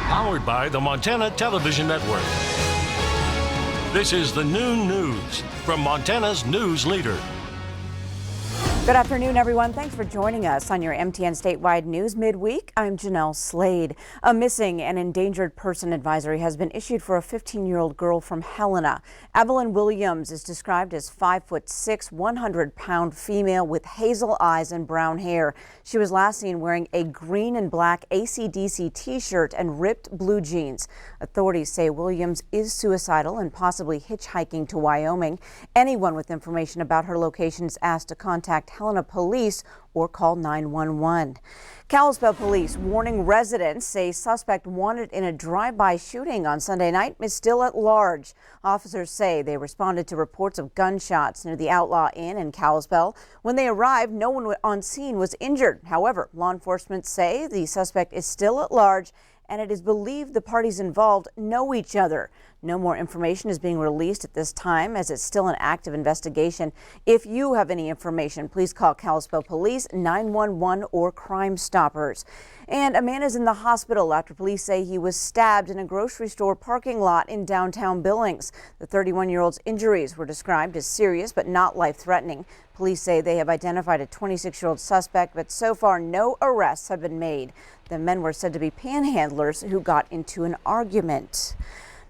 Powered by the Montana Television Network. This is the Noon News from Montana's news leader. Good afternoon, everyone. Thanks for joining us on your MTN Statewide News Midweek. I'm Jeanelle Slade. A missing and endangered person advisory has been issued for a 15-year-old girl from Helena. Whitney Williams is described as 5'6", 100-pound female with hazel eyes and brown hair. She was last seen wearing a green and black AC/DC t-shirt and ripped blue jeans. Authorities say Williams is suicidal and possibly hitchhiking to Wyoming. Anyone with information about her location is asked to contact Helena Police or call 911. Kalispell Police warning residents say suspect wanted in a drive-by shooting on Sunday night is still at large. Officers say they responded to reports of gunshots near the Outlaw Inn in Kalispell. When they arrived, no one on scene was injured. However, law enforcement say the suspect is still at large and it is believed the parties involved know each other. No more information is being released at this time as it's still an active investigation. If you have any information, please call Kalispell Police, 911 or Crime Stoppers. And a man is in the hospital after police say he was stabbed in a grocery store parking lot in downtown Billings. The 31-year-old's injuries were described as serious but not life-threatening. Police say they have identified a 26-year-old suspect, but so far no arrests have been made. The men were said to be panhandlers who got into an argument.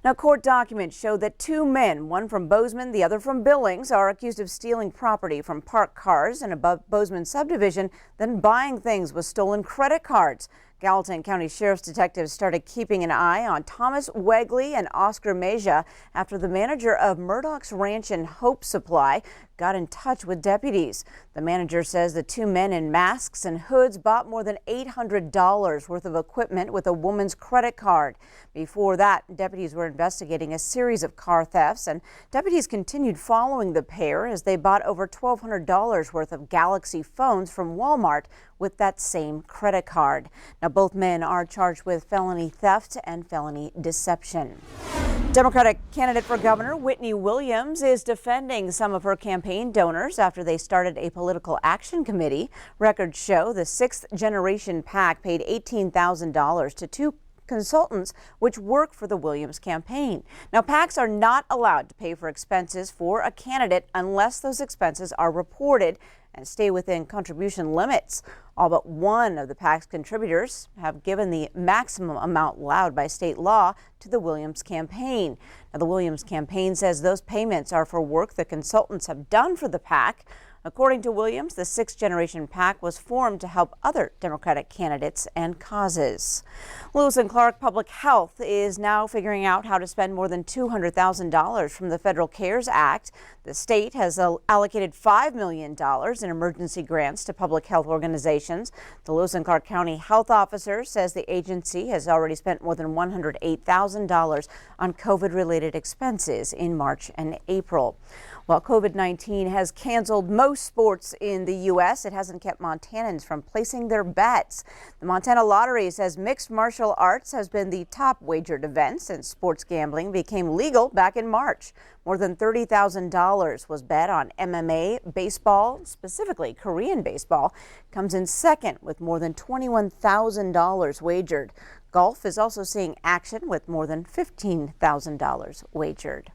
Now, court documents show that two men, one from Bozeman, the other from Billings, are accused of stealing property from parked cars in a Bozeman subdivision, then buying things with stolen credit cards. Gallatin County Sheriff's detectives started keeping an eye on Thomas Wegley and Oscar Meja after the manager of Murdoch's Ranch and Hope Supply got in touch with deputies. The manager says the two men in masks and hoods bought more than $800 worth of equipment with a woman's credit card. Before that, deputies were investigating a series of car thefts, and deputies continued following the pair as they bought over $1,200 worth of Galaxy phones from Walmart with that same credit card. Now, both men are charged with felony theft and felony deception. Democratic candidate for governor Whitney Williams is defending some of her campaign donors after they started a political action committee. Records show the 6th Generation PAC paid $18,000 to two consultants which work for the Williams campaign. Now, PACs are not allowed to pay for expenses for a candidate unless those expenses are reported and stay within contribution limits. All but one of the PAC's contributors have given the maximum amount allowed by state law to the Williams campaign. Now, the Williams campaign says those payments are for work the consultants have done for the PAC. According to Williams, the 6th Generation PAC was formed to help other Democratic candidates and causes. Lewis and Clark Public Health is now figuring out how to spend more than $200,000 from the Federal CARES Act. The state has allocated $5 million in emergency grants to public health organizations. The Lewis and Clark County Health Officer says the agency has already spent more than $108,000 on COVID-related expenses in March and April. While COVID-19 has canceled most sports in the U.S., it hasn't kept Montanans from placing their bets. The Montana Lottery says mixed martial arts has been the top wagered event since sports gambling became legal back in March. More than $30,000 was bet on MMA, baseball, specifically Korean baseball, comes in second with more than $21,000 wagered. Golf is also seeing action with more than $15,000 wagered.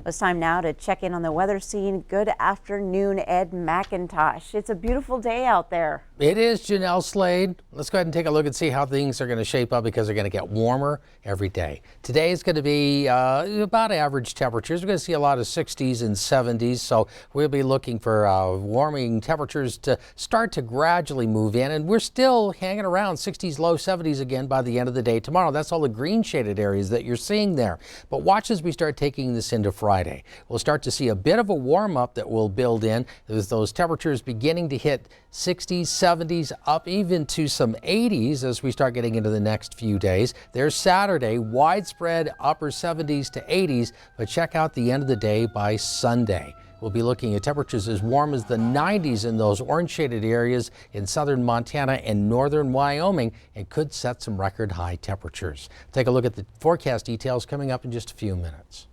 It's time now to check in on the weather scene. Good afternoon, Ed McIntosh. It's a beautiful day out there. It is, Jeanelle Slade. Let's go ahead and take a look and see how things are going to shape up because they're going to get warmer every day. Today is going to be about average temperatures. We're going to see a lot of 60s and 70s, so we'll be looking for warming temperatures to start to gradually move in, and we're still hanging around 60s, low 70s again by the end of the day tomorrow. That's all the green shaded areas that you're seeing there. But watch as we start taking this into Friday. We'll start to see a bit of a warm up that will build in with those temperatures beginning to hit 60s, 70s, up even to some 80s as we start getting into the next few days. There's Saturday, widespread upper 70s to 80s, but check out the end of the day by Sunday. We'll be looking at temperatures as warm as the 90s in those orange shaded areas in southern Montana and northern Wyoming, and could set some record high temperatures. Take a look at the forecast details coming up in just a few minutes.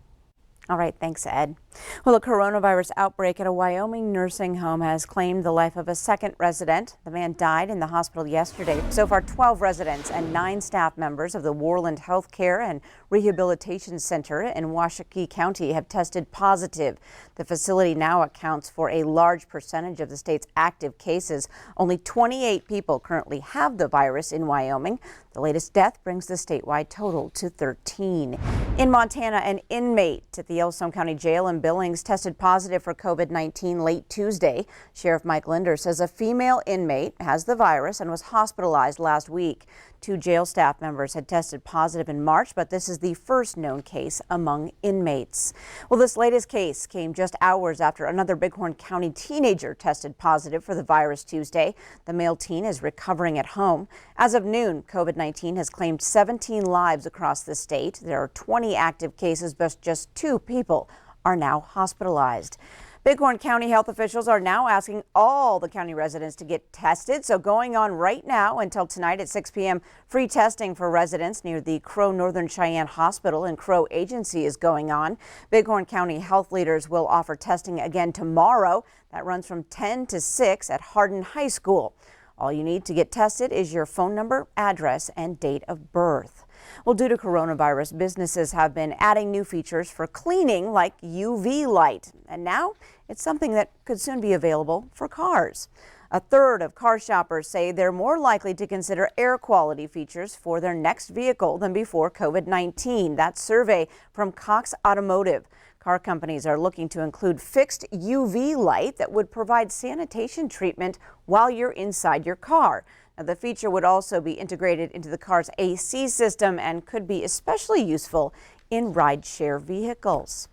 All right, thanks, Ed. Well, a coronavirus outbreak at a Wyoming nursing home has claimed the life of a second resident. The man died in the hospital yesterday. So far, 12 residents and 9 staff members of the Worland Healthcare and Rehabilitation Center in Washakie County have tested positive. The facility now accounts for a large percentage of the state's active cases. Only 28 people currently have the virus in Wyoming. The latest death brings the statewide total to 13. In Montana, an inmate at the Yellowstone County Jail in Billings tested positive for COVID-19 late Tuesday. Sheriff Mike Linder says a female inmate has the virus and was hospitalized last week. 2 jail staff members had tested positive in March, but this is the first known case among inmates. Well, this latest case came just hours after another Bighorn County teenager tested positive for the virus Tuesday. The male teen is recovering at home. As of noon, COVID-19 has claimed 17 lives across the state. There are 20 active cases, but just 2 people are now hospitalized. Bighorn County health officials are now asking all the county residents to get tested. So going on right now until tonight at 6 p.m., free testing for residents near the Crow Northern Cheyenne Hospital and Crow Agency is going on. Bighorn County health leaders will offer testing again tomorrow. That runs from 10 to 6 at Hardin High School. All you need to get tested is your phone number, address, and date of birth. Well, due to coronavirus, businesses have been adding new features for cleaning like UV light. And now it's something that could soon be available for cars. A third of car shoppers say they're more likely to consider air quality features for their next vehicle than before COVID-19. That survey from Cox Automotive. Car companies are looking to include fixed UV light that would provide sanitation treatment while you're inside your car. Now, the feature would also be integrated into the car's AC system and could be especially useful in ride-share vehicles.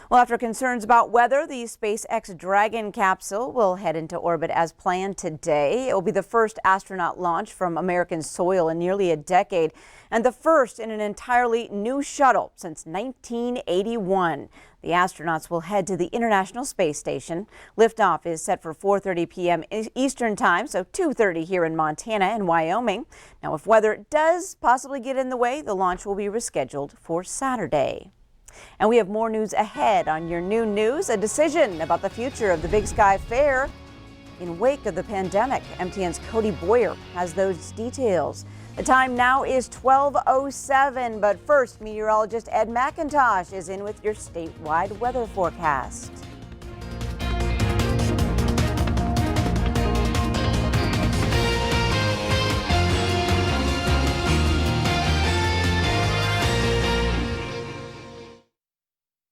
Well, after concerns about weather, the SpaceX Dragon capsule will head into orbit as planned today. It will be the first astronaut launch from American soil in nearly a decade and the first in an entirely new shuttle since 1981. The astronauts will head to the International Space Station. Liftoff is set for 4:30 p.m. Eastern Time, so 2:30 here in Montana and Wyoming. Now, if weather does possibly get in the way, the launch will be rescheduled for Saturday. And we have more news ahead on your noon news. A decision about the future of the Big Sky Fair in wake of the pandemic. MTN's Cody Boyer has those details. The time now is 12:07, but first, meteorologist Ed McIntosh is in with your statewide weather forecast.